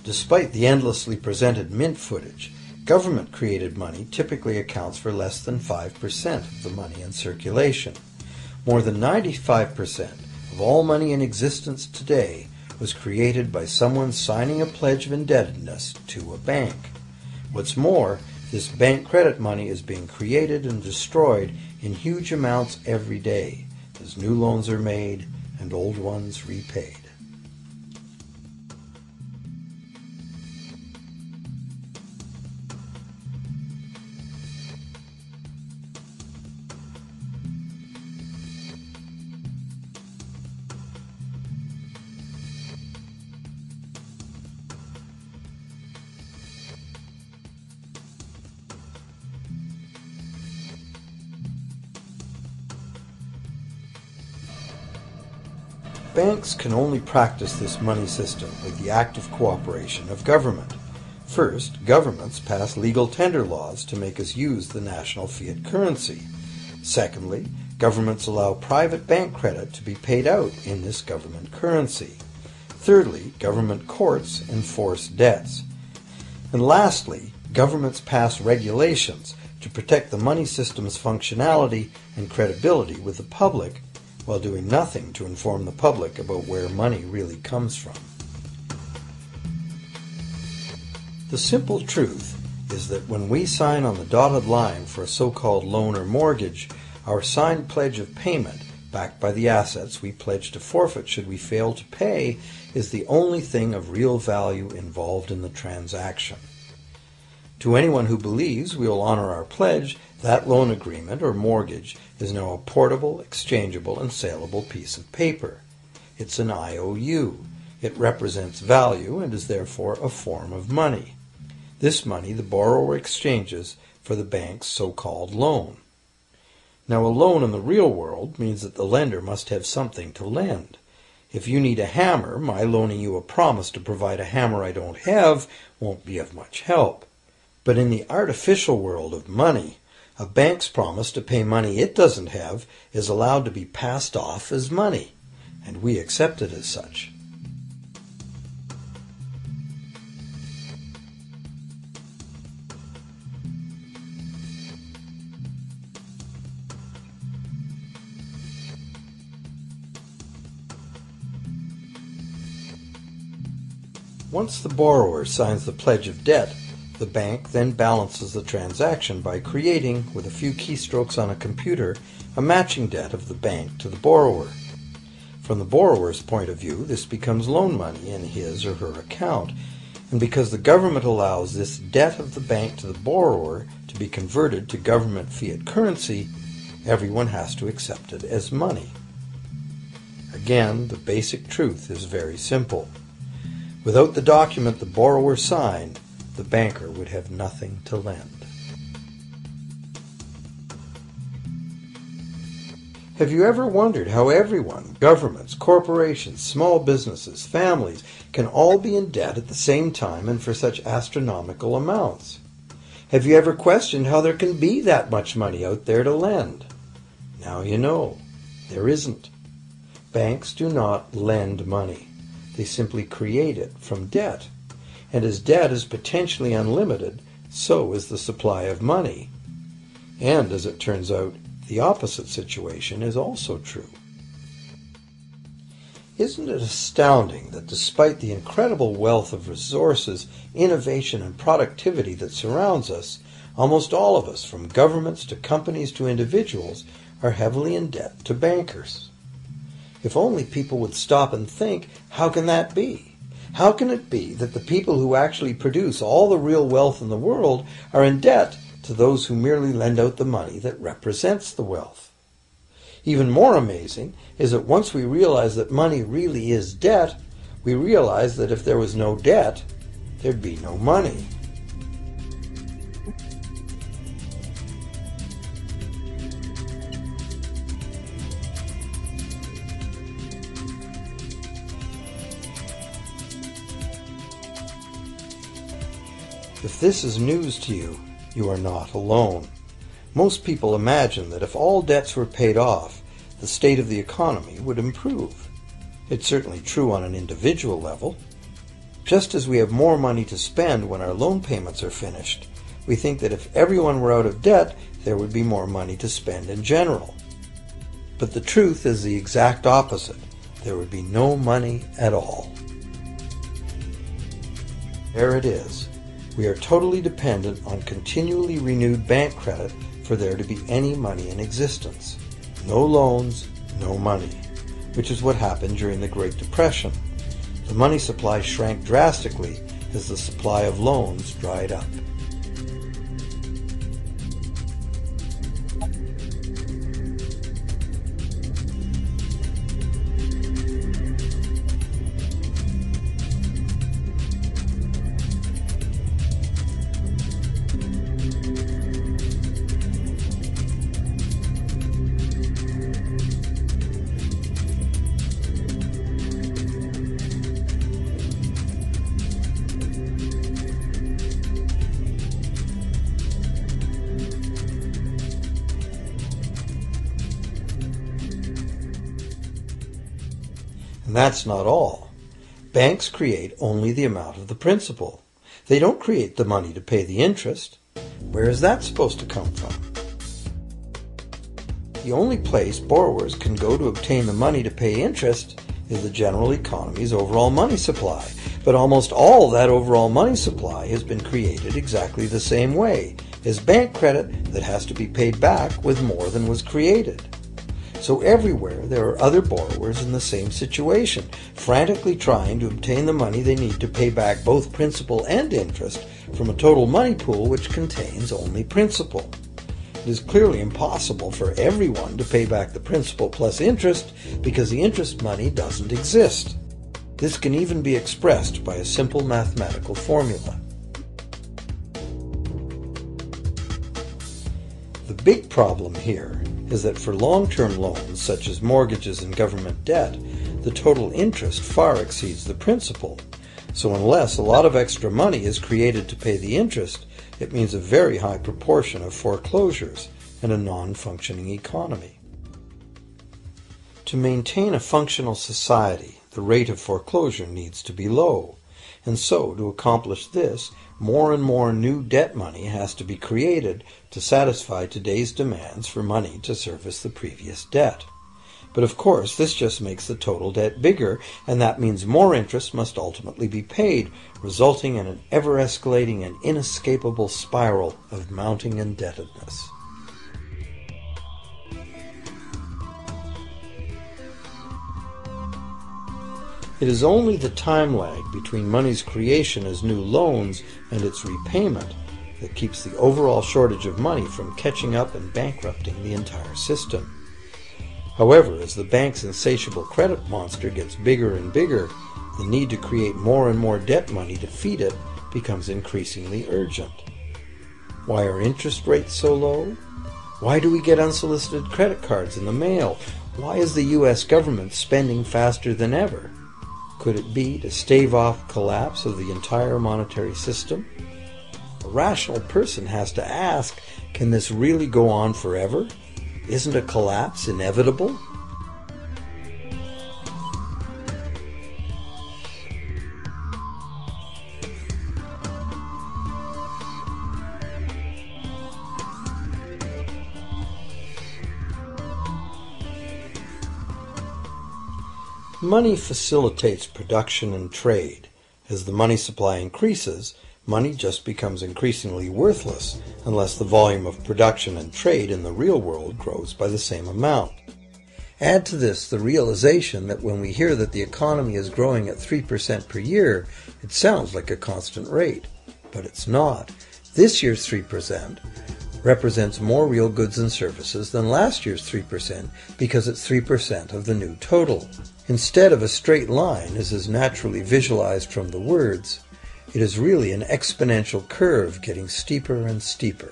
Despite the endlessly presented mint footage, government-created money typically accounts for less than 5% of the money in circulation. More than 95% of all money in existence today was created by someone signing a pledge of indebtedness to a bank. What's more, this bank credit money is being created and destroyed in huge amounts every day as new loans are made and old ones repaid. Banks can only practice this money system with the active cooperation of government. First, governments pass legal tender laws to make us use the national fiat currency. Secondly, governments allow private bank credit to be paid out in this government currency. Thirdly, government courts enforce debts. And lastly, governments pass regulations to protect the money system's functionality and credibility with the public, while doing nothing to inform the public about where money really comes from. The simple truth is that when we sign on the dotted line for a so-called loan or mortgage, our signed pledge of payment, backed by the assets we pledge to forfeit should we fail to pay, is the only thing of real value involved in the transaction. To anyone who believes we will honor our pledge, that loan agreement or mortgage is now a portable, exchangeable, and saleable piece of paper. It's an IOU. It represents value and is therefore a form of money. This money the borrower exchanges for the bank's so-called loan. Now, a loan in the real world means that the lender must have something to lend. If you need a hammer, my loaning you a promise to provide a hammer I don't have won't be of much help. But in the artificial world of money, a bank's promise to pay money it doesn't have is allowed to be passed off as money, and we accept it as such. Once the borrower signs the pledge of debt, the bank then balances the transaction by creating, with a few keystrokes on a computer, a matching debt of the bank to the borrower. From the borrower's point of view, this becomes loan money in his or her account, and because the government allows this debt of the bank to the borrower to be converted to government fiat currency, everyone has to accept it as money. Again, the basic truth is very simple. Without the document the borrower signed, the banker would have nothing to lend. Have you ever wondered how everyone, governments, corporations, small businesses, families, can all be in debt at the same time and for such astronomical amounts? Have you ever questioned how there can be that much money out there to lend? Now you know. There isn't. Banks do not lend money. They simply create it from debt. And as debt is potentially unlimited, so is the supply of money. And as it turns out, the opposite situation is also true. Isn't it astounding that despite the incredible wealth of resources, innovation, and productivity that surrounds us, almost all of us, from governments to companies to individuals, are heavily in debt to bankers? If only people would stop and think, how can that be? How can it be that the people who actually produce all the real wealth in the world are in debt to those who merely lend out the money that represents the wealth? Even more amazing is that once we realize that money really is debt, we realize that if there was no debt, there'd be no money. If this is news to you, you are not alone. Most people imagine that if all debts were paid off, the state of the economy would improve. It's certainly true on an individual level. Just as we have more money to spend when our loan payments are finished, we think that if everyone were out of debt, there would be more money to spend in general. But the truth is the exact opposite. There would be no money at all. There it is. We are totally dependent on continually renewed bank credit for there to be any money in existence. No loans, no money, which is what happened during the Great Depression. The money supply shrank drastically as the supply of loans dried up. And that's not all. Banks create only the amount of the principal. They don't create the money to pay the interest. Where is that supposed to come from? The only place borrowers can go to obtain the money to pay interest is the general economy's overall money supply. But almost all that overall money supply has been created exactly the same way as bank credit that has to be paid back with more than was created. So everywhere there are other borrowers in the same situation, frantically trying to obtain the money they need to pay back both principal and interest from a total money pool which contains only principal. It is clearly impossible for everyone to pay back the principal plus interest because the interest money doesn't exist. This can even be expressed by a simple mathematical formula. The big problem here is that for long-term loans, such as mortgages and government debt, the total interest far exceeds the principal. So unless a lot of extra money is created to pay the interest, it means a very high proportion of foreclosures and a non-functioning economy. To maintain a functional society, the rate of foreclosure needs to be low. And so, to accomplish this, more and more new debt money has to be created to satisfy today's demands for money to service the previous debt. But of course, this just makes the total debt bigger, and that means more interest must ultimately be paid, resulting in an ever-escalating and inescapable spiral of mounting indebtedness. It is only the time lag between money's creation as new loans and its repayment that keeps the overall shortage of money from catching up and bankrupting the entire system. However, as the bank's insatiable credit monster gets bigger and bigger, the need to create more and more debt money to feed it becomes increasingly urgent. Why are interest rates so low? Why do we get unsolicited credit cards in the mail? Why is the U.S. government spending faster than ever? Could it be to stave off collapse of the entire monetary system? A rational person has to ask, can this really go on forever? Isn't a collapse inevitable? Money facilitates production and trade. As the money supply increases, money just becomes increasingly worthless unless the volume of production and trade in the real world grows by the same amount. Add to this the realization that when we hear that the economy is growing at 3% per year, it sounds like a constant rate, but it's not. This year's 3% represents more real goods and services than last year's 3% because it's 3% of the new total. Instead of a straight line, as is naturally visualized from the words, it is really an exponential curve getting steeper and steeper.